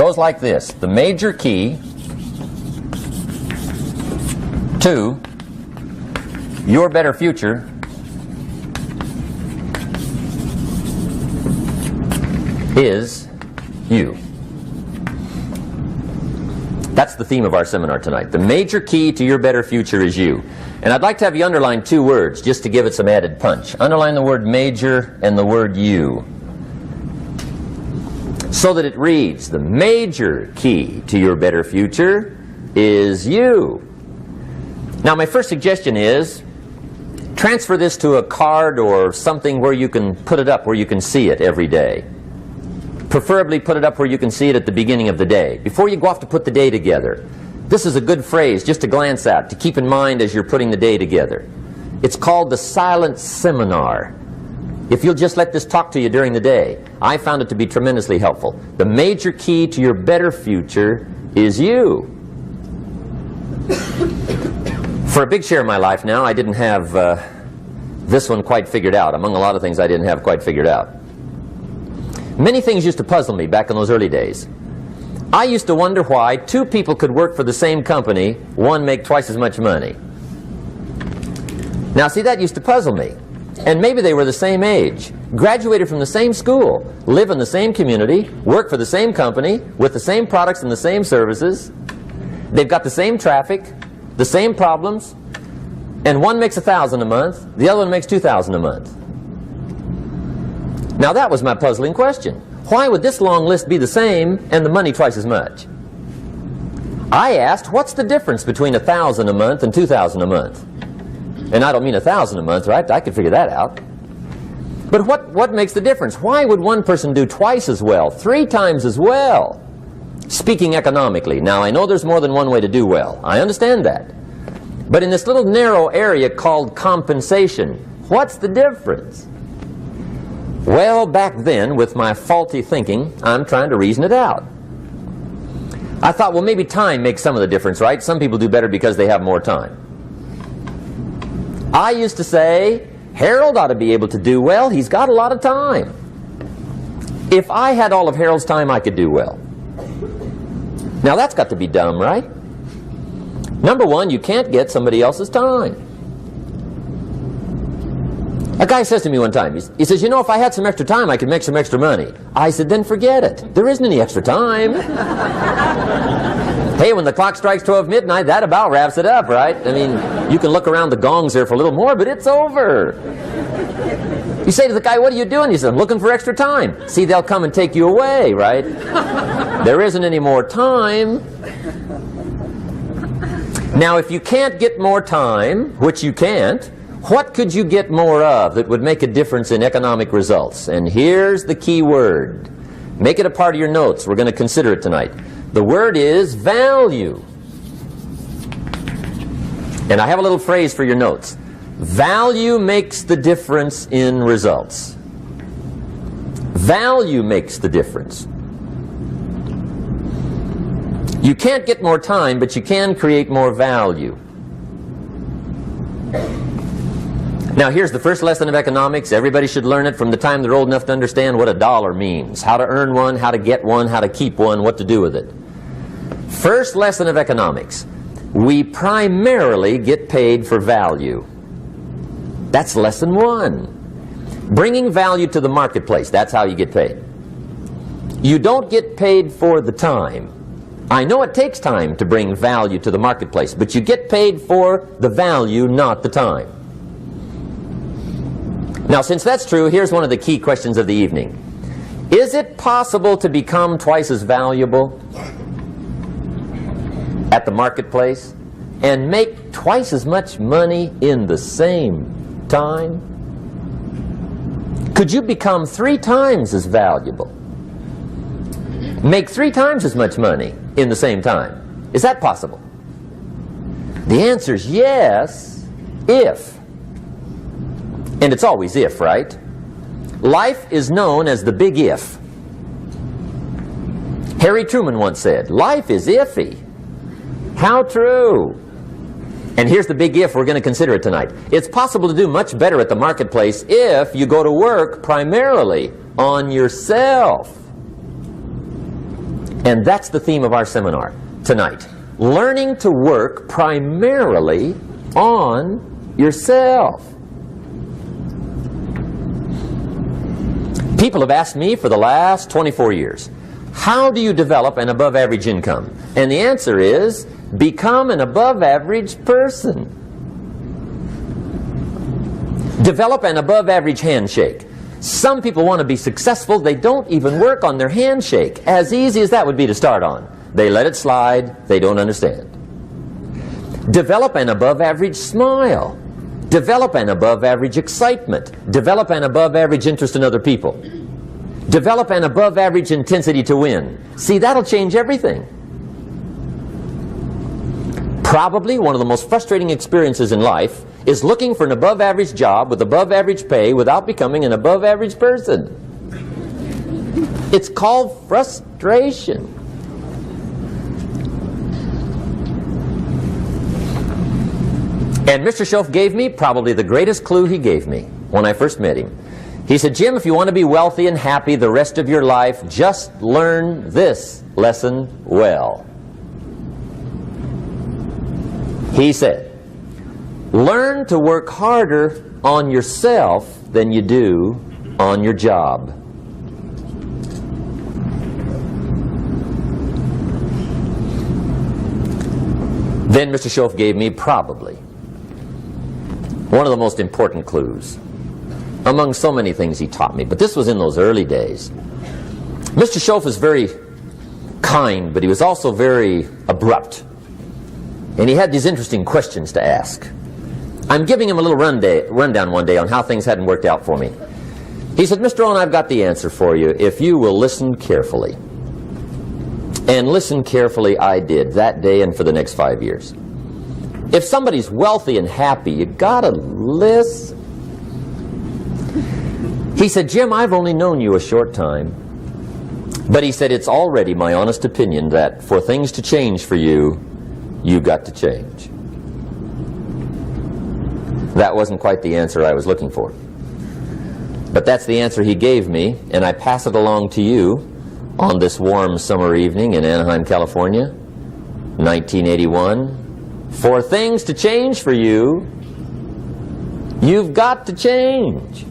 goes like this. The major key to your better future is you. That's the theme of our seminar tonight. The major key to your better future is you. And I'd like to have you underline two words just to give it some added punch. Underline the word major and the word you, so that it reads, the major key to your better future is you. Now my first suggestion is transfer this to a card or something where you can put it up, where you can see it every day. Preferably put it up where you can see it at the beginning of the day, before you go off to put the day together. This is a good phrase just to glance at, to keep in mind as you're putting the day together. It's called the silent seminar. If you'll just let this talk to you during the day, I found it to be tremendously helpful. The major key to your better future is you. For a big share of my life now, I didn't have this one quite figured out. Among a lot of things I didn't have quite figured out. Many things used to puzzle me back in those early days. I used to wonder why two people could work for the same company, one make twice as much money. Now see, that used to puzzle me. And maybe they were the same age, graduated from the same school, live in the same community, work for the same company, with the same products and the same services. They've got the same traffic, the same problems, and one makes $1,000 a month, the other one makes $2,000 a month. Now that was my puzzling question. Why would this long list be the same and the money twice as much? I asked, what's the difference between $1,000 a month and $2,000 a month? And I don't mean $1,000 a month, right? I could figure that out. But what makes the difference? Why would one person do twice as well, 3 times as well? Speaking economically. Now I know there's more than one way to do well. I understand that. But in this little narrow area called compensation, what's the difference? Well, back then, with my faulty thinking, I'm trying to reason it out. I thought, well, maybe time makes some of the difference, right? Some people do better because they have more time. I used to say, Herald ought to be able to do well. He's got a lot of time. If I had all of Herald's time, I could do well. Now, that's got to be dumb, right? Number one, you can't get somebody else's time. A guy says to me one time, he says, you know, if I had some extra time, I could make some extra money. I said, then forget it. There isn't any extra time. Hey, when the clock strikes 12 midnight, that about wraps it up, right? I mean, you can look around the gongs there for a little more, but it's over. You say to the guy, what are you doing? He says, I'm looking for extra time. See, they'll come and take you away, right? There isn't any more time. Now, if you can't get more time, which you can't, what could you get more of that would make a difference in economic results? And here's the key word. Make it a part of your notes. We're going to consider it tonight. The word is value. And I have a little phrase for your notes. Value makes the difference in results. Value makes the difference. You can't get more time, but you can create more value. Now here's the first lesson of economics. Everybody should learn it from the time they're old enough to understand what a dollar means. How to earn one, how to get one, how to keep one, what to do with it. First lesson of economics. We primarily get paid for value. That's lesson 1. Bringing value to the marketplace. That's how you get paid. You don't get paid for the time. I know it takes time to bring value to the marketplace, but you get paid for the value, not the time. Now, since that's true, here's one of the key questions of the evening. Is it possible to become twice as valuable at the marketplace and make twice as much money in the same time? Could you become 3 times as valuable? Make 3 times as much money in the same time? Is that possible? The answer is yes, if. And it's always if, right? Life is known as the big if. Harry Truman once said, life is iffy. How true. And here's the big if. We're going to consider it tonight. It's possible to do much better at the marketplace if you go to work primarily on yourself. And that's the theme of our seminar tonight. Learning to work primarily on yourself. People have asked me for the last 24 years, how do you develop an above average income? And the answer is, become an above average person. Develop an above average handshake. Some people want to be successful, they don't even work on their handshake. As easy as that would be to start on. They let it slide, they don't understand. Develop an above average smile. Develop an above average excitement. Develop an above average interest in other people. Develop an above average intensity to win. See, that'll change everything. Probably one of the most frustrating experiences in life is looking for an above average job with above average pay without becoming an above average person. It's called frustration. And Mr. Schoaf gave me probably the greatest clue he gave me when I first met him. He said, Jim, if you want to be wealthy and happy the rest of your life, just learn this lesson well. He said, learn to work harder on yourself than you do on your job. Then Mr. Schoaf gave me probably one of the most important clues among so many things he taught me, but this was in those early days. Mr. Schoaf was very kind, but he was also very abrupt. And he had these interesting questions to ask. I'm giving him a little rundown one day on how things hadn't worked out for me. He said, Mr. Rohn, I've got the answer for you if you will listen carefully. And listen carefully I did that day and for the next 5 years. If somebody's wealthy and happy, you gotta listen. He said, Jim, I've only known you a short time. But he said, it's already my honest opinion that for things to change for you, you've got to change. That wasn't quite the answer I was looking for. But that's the answer he gave me, and I pass it along to you on this warm summer evening in Anaheim, California, 1981. For things to change for you, you've got to change.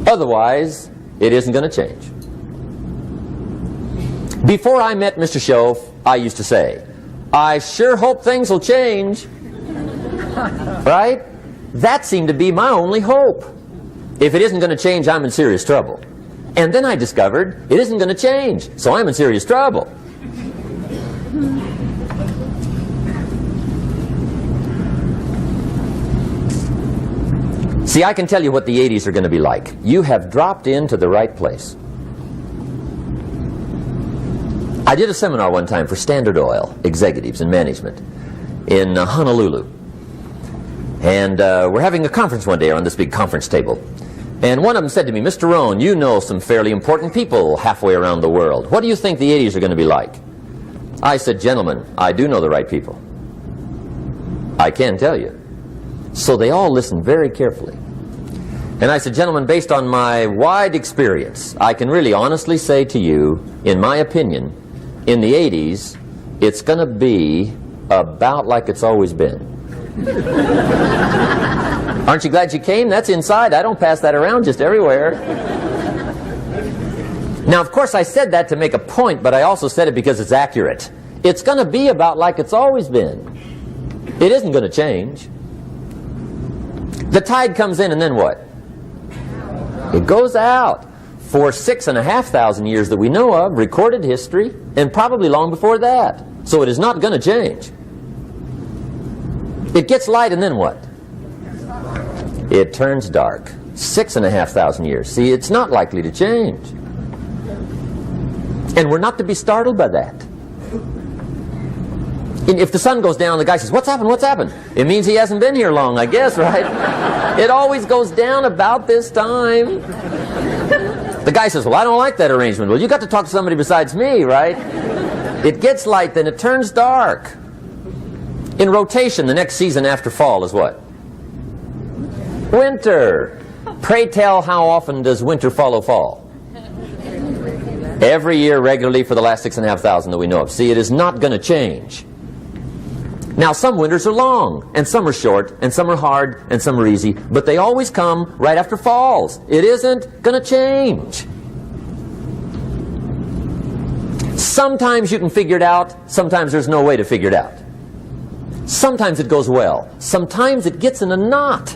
Otherwise, it isn't going to change. Before I met Mr. Schoaf, I used to say, I sure hope things will change. Right? That seemed to be my only hope. If it isn't going to change, I'm in serious trouble. And then I discovered it isn't going to change, so I'm in serious trouble. See, I can tell you what the 80s are going to be like. You have dropped into the right place. I did a seminar one time for Standard Oil executives and management in Honolulu. And we're having a conference one day on this big conference table. And one of them said to me, Mr. Rohn, you know some fairly important people halfway around the world. What do you think the 80s are going to be like? I said, gentlemen, I do know the right people. I can tell you. So they all listened very carefully. And I said, gentlemen, based on my wide experience, I can really honestly say to you, in my opinion, in the 80s, it's going to be about like it's always been. Aren't you glad you came? That's inside. I don't pass that around just everywhere. Now, of course, I said that to make a point, but I also said it because it's accurate. It's going to be about like it's always been. It isn't going to change. The tide comes in and then what? It goes out. For 6,500 years that we know of, recorded history, and probably long before that. So it is not going to change. It gets light and then what? It turns dark. 6,500 years. See, it's not likely to change. And we're not to be startled by that. And if the sun goes down, the guy says, what's happened, what's happened? It means he hasn't been here long, I guess, right? It always goes down about this time. The guy says, well, I don't like that arrangement. Well, you got to talk to somebody besides me, right? It gets light, then it turns dark. In rotation, the next season after fall is what? Winter. Pray tell, how often does winter follow fall? Every year regularly for the last 6,500 that we know of. See, it is not going to change. Now, some winters are long, and some are short, and some are hard, and some are easy, but they always come right after falls. It isn't going to change. Sometimes you can figure it out, sometimes there's no way to figure it out. Sometimes it goes well, sometimes it gets in a knot.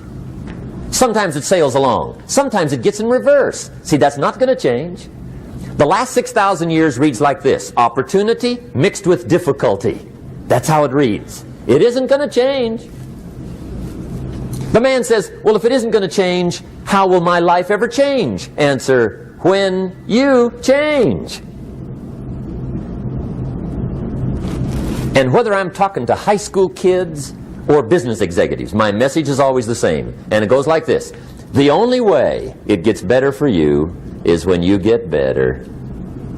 Sometimes it sails along, sometimes it gets in reverse. See, that's not going to change. The last 6,000 years reads like this: opportunity mixed with difficulty. That's how it reads. It isn't going to change. The man says, well, if it isn't going to change, how will my life ever change? Answer, when you change. And whether I'm talking to high school kids or business executives, my message is always the same. And it goes like this: the only way it gets better for you is when you get better.